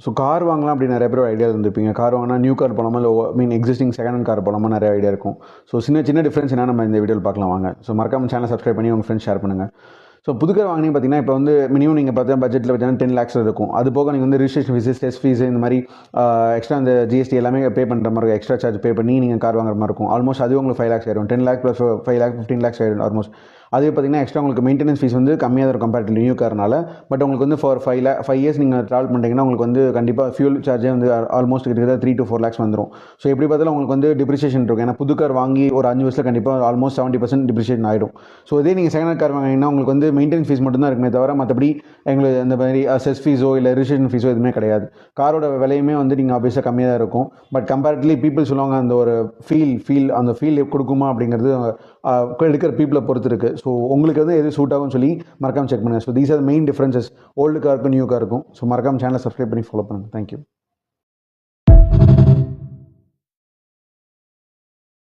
So car வாங்கலாம் அப்படி நிறைய பேர் ஐடியா இருந்திருப்பீங்க. கார் வாங்கினா நியூ கார் போகலாமா, இல்லை எக்ஸிஸ்டிங் செகண்ட் ஹேண்ட் கார் போகலாமா, நிறைய ஐடியா இருக்கும். ஸோ சின்ன டிஃப்ரென்ஸ் என்ன நம்ம இந்த வீடியோவில் பார்க்கலாம் வாங்க. ஸோ மறக்காம சேனல் சப்ஸ்கிரைப் பண்ணி உங்கள் ஃப்ரெண்ட்ஸ் ஷேர் பண்ணுங்கள். ஸோ புது கார் வாங்கினீங்க பார்த்தீங்கன்னா, இப்போ வந்து மினிமம் நீங்கள் பார்த்தா பட்ஜெட்டில் பார்த்தீங்கன்னா 10 lakhs இருக்கும். அது போக நீங்கள் வந்து ரிஜிஸ்ட்ரேஷன் ஃபீஸு, டெஸ்ட் ஃபீஸு, இந்த மாதிரி எக்ஸ்ட்ரா அந்த ஜிஎஸ்டி எல்லாமே பே பண்ணுற மாதிரி இருக்கும். எக்ஸ்ட்ரா சார்ஜ் பே பண்ணி நீங்கள் கார் வாங்குற மாதிரி இருக்கும். ஆல்மோஸ்ட் அது உங்களுக்கு 5 lakhs ஆயிடும். 10 lakh + 5 lakh 15 lakhs ஆயிடும் ஆல்மோஸ்ட். அதே பார்த்தீங்கன்னா எக்ஸ்ட்ரா உங்களுக்கு மெயின்டெனன்ஸ் ஃபீஸ் வந்து கம்மியாக தான் இருக்கும் கம்பேரிட்டிவ் நியூ கார்னால. பட் உங்களுக்கு வந்து ஃபார் 5 years நீங்கள் ட்ராவல் பண்ணிட்டீங்கன்னா உங்களுக்கு வந்து கண்டிப்பாக ஃபியூல் சார்ஜே வந்து ஆல்மோஸ்ட் கிட்டத்தட்ட 3 to 4 lakhs வந்துடும். ஸோ எப்படி பார்த்தாலும் உங்களுக்கு வந்து டிப்ரிசியேஷன் இருக்கும். ஏன்னா புது கார் வாங்கி ஒரு 5 வருஷத்தில் கண்டிப்பாக ஆல்மோஸ்ட் 70% டிப்ரிசியேஷன் ஆகிடும். ஸோ இதே நீங்கள் செகண்ட் ஹேண்ட் கார் வாங்கினீங்கன்னா உங்களுக்கு வந்து மெயின்டெனன்ஸ் ஃபீஸ் மட்டும் தான் இருக்குமே தவிர மற்றபடி எங்களுக்கு இந்த மாதிரி செஸ் ஃபீஸோ இல்லை ரிஜிஸ்ட்ரேஷன் ஃபீஸோ எதுவுமே கிடையாது. காரோட விலையுமே வந்து நீங்கள் ஆப்வியஸாக கம்மியாக தான் இருக்கும். பட் கம்பேரிட்டிவ்லி பீப்புள் சொல்லுவாங்க அந்த ஒரு அந்த ஃபீல் கொடுக்குமா அப்படிங்கிறது எடுக்கிற பீப்புளை பொறுத்து இருக்குது. ஸோ உங்களுக்கு வந்து எது சூட் ஆகும்னு சொல்லி மறக்காம செக் பண்ணுங்கள். So these are main differences old காருக்கும் நியூ காருக்கும். ஸோ மறக்காம சேனலை சப்ஸ்கிரைப் பண்ணி ஃபாலோ பண்ணுங்கள். தேங்க்யூ.